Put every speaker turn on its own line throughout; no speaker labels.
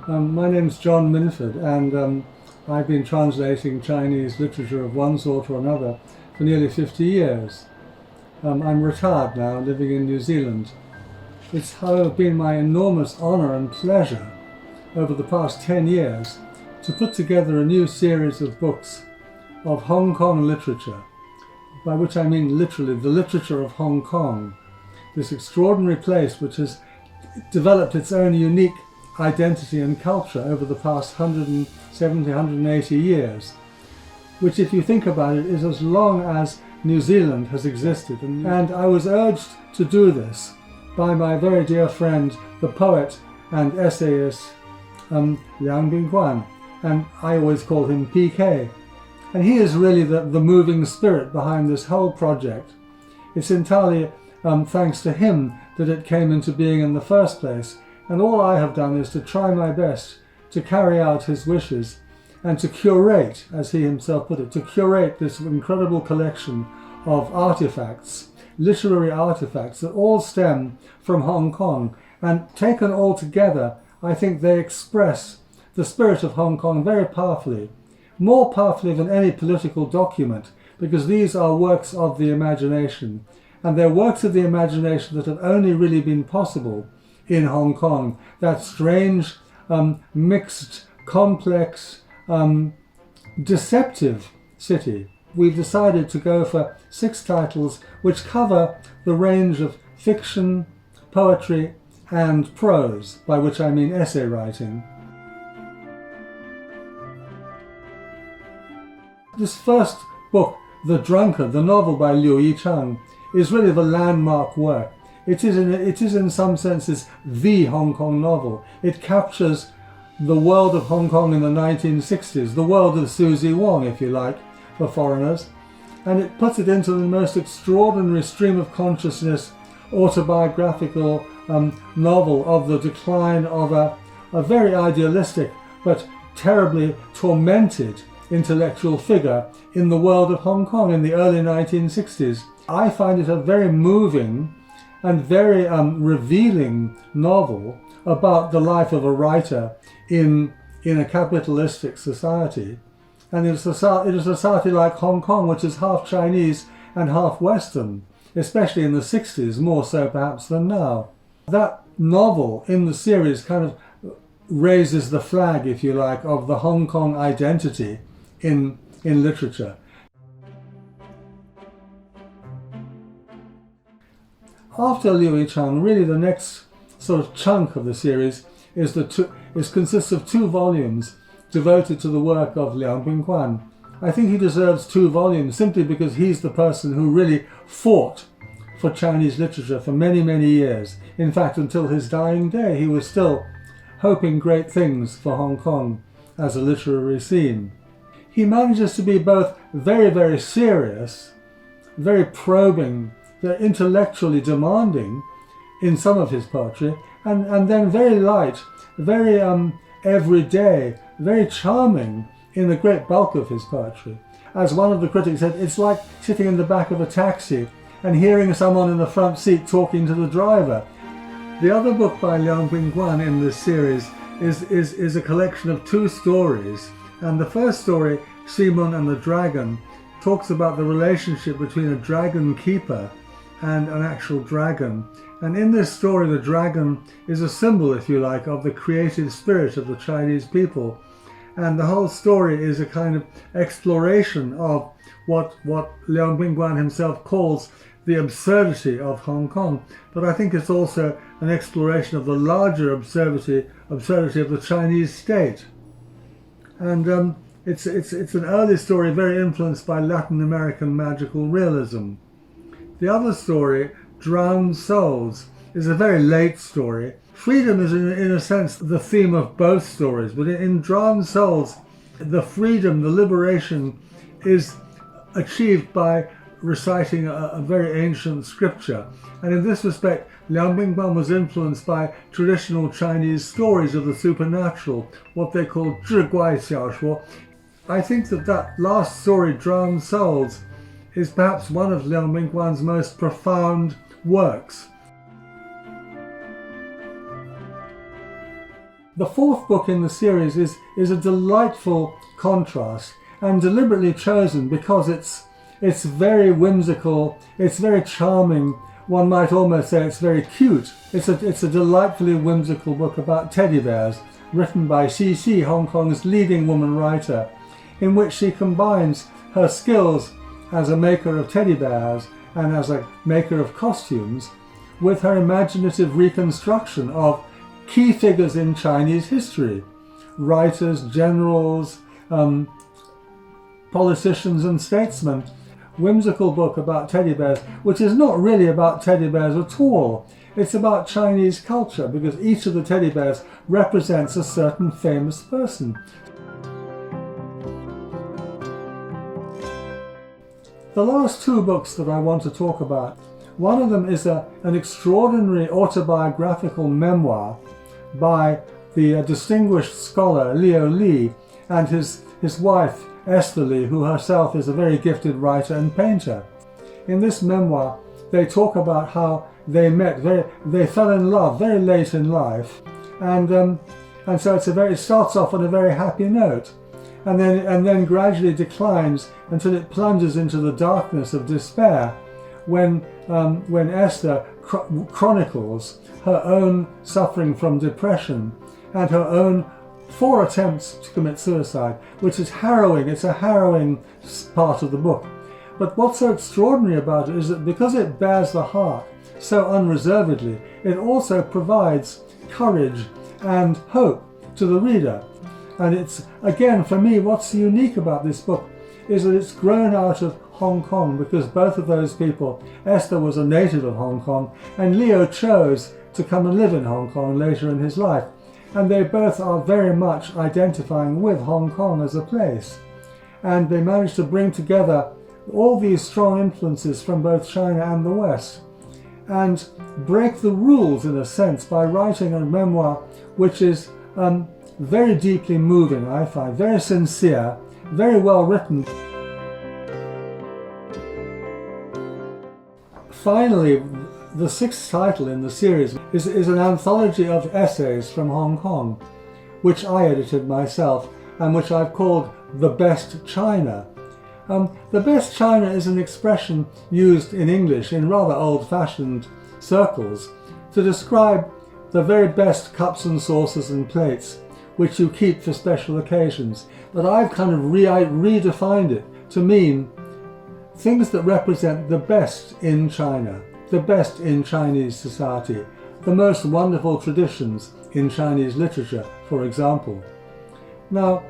My name's John Minford, and I've been translating Chinese literature of one sort or another for nearly 50 years. I'm retired now, living in New Zealand. It's, however, been my enormous honour and pleasure over the past 10 years to put together a new series of books of Hong Kong literature, by which I mean literally the literature of Hong Kong, this extraordinary place which has developed its own unique identity and culture over the past 170, 180 years, which, if you think about it, is as long as New Zealand has existed. And I was urged to do this by my very dear friend, the poet and essayist Liang Bingguan, and I always call him PK. And he is really the moving spirit behind this whole project. It's entirely thanks to him that it came into being in the first place, and all I have done is to try my best to carry out his wishes and to curate, as he himself put it, to curate this incredible collection of artifacts, literary artifacts that all stem from Hong Kong, and taken all together, I think they express the spirit of Hong Kong very powerfully, more powerfully than any political document, because these are works of the imagination, and they're works of the imagination that have only really been possible in Hong Kong, that strange, mixed, complex, deceptive city. We've decided to go for 6 titles which cover the range of fiction, poetry, and prose, by which I mean essay writing. This first book, The Drunkard, the novel by Liu Yichang, is really the landmark work. It is in some senses the Hong Kong novel. It captures the world of Hong Kong in the 1960s, the world of Susie Wong, if you like, for foreigners, and it puts it into the most extraordinary stream of consciousness, autobiographical novel of the decline of a very idealistic but terribly tormented intellectual figure in the world of Hong Kong in the early 1960s. I find it a very moving and very revealing novel about the life of a writer in a capitalistic society, and in a society like Hong Kong, which is half Chinese and half Western, especially in the 60s, more so perhaps than now. That novel in the series kind of raises the flag, if you like, of the Hong Kong identity in literature. After Liu Yichang, really the next sort of chunk of the series consists of 2 volumes devoted to the work of Liang Bingguan. I think he deserves 2 volumes simply because he's the person who really fought for Chinese literature for many, many years. In fact, until his dying day, he was still hoping great things for Hong Kong as a literary scene. He manages to be both very, very serious, very probing, very intellectually demanding in some of his poetry, and then very light, very everyday, very charming in the great bulk of his poetry. As one of the critics said, it's like sitting in the back of a taxi and hearing someone in the front seat talking to the driver. The other book by Liang Bingguan in this series is a collection of 2 stories, and the first story, Simon and the Dragon, talks about the relationship between a dragon keeper and an actual dragon. And in this story, the dragon is a symbol, if you like, of the creative spirit of the Chinese people. And the whole story is a kind of exploration of what Liang Bingguan himself calls the absurdity of Hong Kong. But I think it's also an exploration of the larger absurdity of the Chinese state. And it's an early story very influenced by Latin American magical realism. The other story, Drowned Souls, is a very late story. Freedom is, in a sense, the theme of both stories, but in Drowned Souls, the freedom, the liberation, is achieved by reciting a very ancient scripture. And in this respect, Liang Bingguan was influenced by traditional Chinese stories of the supernatural, what they call 志怪小说. I think that last story, Drowned Souls, is perhaps one of Liang Bingguan's most profound works. The fourth book in the series is a delightful contrast, and deliberately chosen because it's very whimsical, it's very charming, one might almost say it's very cute. It's a delightfully whimsical book about teddy bears, written by Xi, Hong Kong's leading woman writer, in which she combines her skills as a maker of teddy bears and as a maker of costumes with her imaginative reconstruction of key figures in Chinese history, writers, generals, politicians and statesmen. Whimsical book about teddy bears, which is not really about teddy bears at all. It's about Chinese culture, because each of the teddy bears represents a certain famous person. The last two books that I want to talk about, one of them is an extraordinary autobiographical memoir by the distinguished scholar Leo Li and his wife Esther Li, who herself is a very gifted writer and painter. In this memoir, they talk about how they met, they fell in love very late in life, and so it starts off on a very happy note, and then gradually declines until it plunges into the darkness of despair, when Esther chronicles her own suffering from depression and her own 4 attempts to commit suicide, which is harrowing. It's a harrowing part of the book. But what's so extraordinary about it is that because it bears the heart so unreservedly, it also provides courage and hope to the reader. And it's, again, for me, what's unique about this book is that it's grown out of Hong Kong, because both of those people, Esther was a native of Hong Kong, and Leo chose to come and live in Hong Kong later in his life. And they both are very much identifying with Hong Kong as a place. And they managed to bring together all these strong influences from both China and the West, and break the rules in a sense by writing a memoir which is very deeply moving, I find, very sincere, very well written. Finally, the 6th title in the series is an anthology of essays from Hong Kong, which I edited myself and which I've called The Best China. The Best China is an expression used in English in rather old-fashioned circles to describe the very best cups and saucers and plates which you keep for special occasions. But I've kind of redefined it to mean things that represent the best in China, the best in Chinese society, the most wonderful traditions in Chinese literature, for example. Now,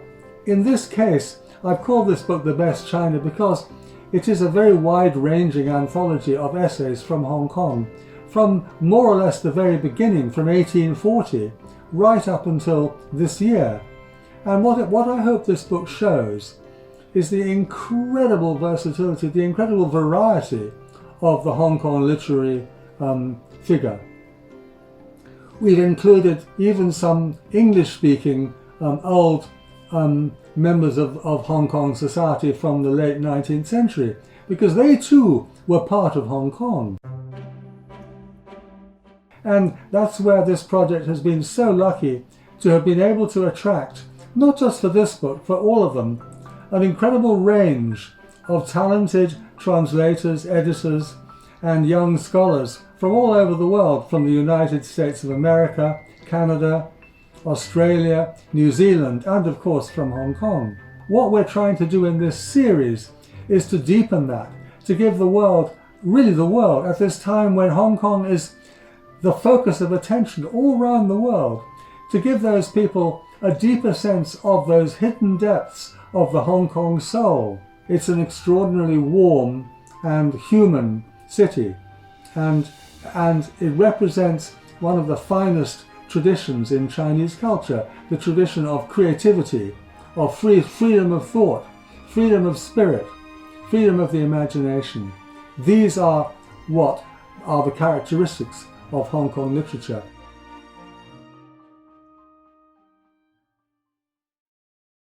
in this case, I've called this book The Best China because it is a very wide-ranging anthology of essays from Hong Kong, from more or less the very beginning, from 1840, right up until this year. And what I hope this book shows is the incredible versatility, the incredible variety of the Hong Kong literary figure. We've included even some English-speaking old members of Hong Kong society from the late 19th century, because they too were part of Hong Kong. And that's where this project has been so lucky to have been able to attract, not just for this book, for all of them, an incredible range of talented translators, editors, and young scholars from all over the world, from the United States of America, Canada, Australia, New Zealand, and of course from Hong Kong. What we're trying to do in this series is to deepen that, to give the world, really the world, at this time when Hong Kong is the focus of attention all around the world, to give those people a deeper sense of those hidden depths of the Hong Kong soul. It's an extraordinarily warm and human city, and it represents one of the finest traditions in Chinese culture, the tradition of creativity, of freedom of thought, freedom of spirit, freedom of the imagination. These are what are the characteristics of Hong Kong literature.